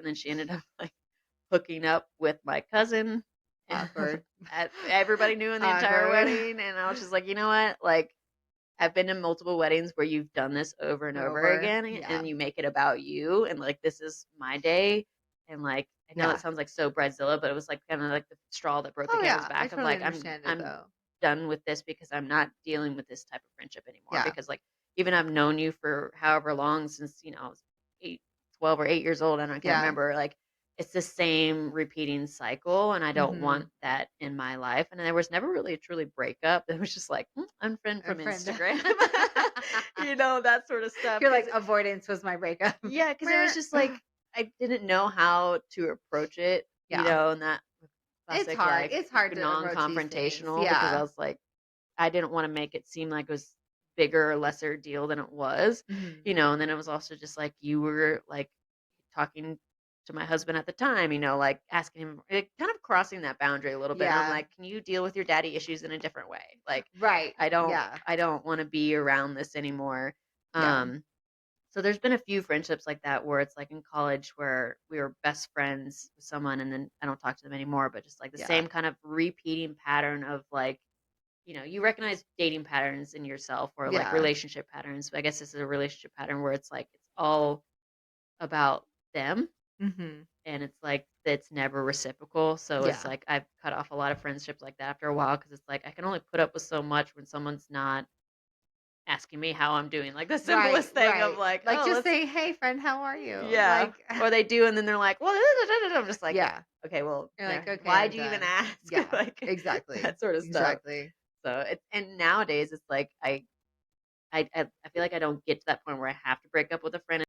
and then she ended up like hooking up with my cousin, and Awkward. everybody knew in the entire Awkward. wedding, and I was just like, you know what, like I've been in multiple weddings where you've done this over and over Over. again, Yeah. and you make it about you, and like this is my day, and like I know that Yeah. sounds like so bridezilla, but it was like kind of like the straw that broke the Oh, camel's yeah. I back of totally like understand it, I'm though. done with this because I'm not dealing with this type of friendship anymore Yeah. because like even I've known you for however long since I was 8, 12 or 8 years old, and I can't Yeah. remember like it's the same repeating cycle, and I don't want Mhm. that in my life. And there was never really a truly breakup. It was just like unfriend from Unfriend. Instagram, that sort of stuff. You're Because like, avoidance was my breakup. yeah, because it was Meh. just like I didn't know how to approach it, Yeah. and that It's classic hard. like It's hard to approach these things. non-confrontational because I Yeah. was like I didn't want to make it seem like it was bigger or lesser deal than it was, Mhm. and then it was also just like you were like talking to my husband at the time, like asking him, kind of crossing that boundary a little bit. And I'm Yeah. like, can you deal with your daddy issues in a different way? Like, Right. I don't, Yeah. I don't want to be around this anymore. Yeah. Um, so there's been a few friendships like that where it's like in college where we were best friends with someone and then I don't talk to them anymore, but just like the Yeah. same kind of repeating pattern of like, you recognize dating patterns in yourself or like Yeah. relationship patterns. But I guess this is a relationship pattern where it's like it's all about them, Mhm. and it's like it's never reciprocal. So it's Yeah. like I've cut off a lot of friendships like that after a while because it's like I can only put up with so much when someone's not asking me how I'm doing. Like the Right. simplest thing of Right. like, Like, oh, just let's say, "Hey, friend, how are you?" yeah, Like, or they do, and then they're like, well, I'm just like, yeah. okay, well, You're like, "Okay, why'd I'm you even done." ask? Yeah. Like Exactly. that sort of stuff. Exactly. So it's and nowadays it's like I feel like I don't get to that point where I have to break up with a friend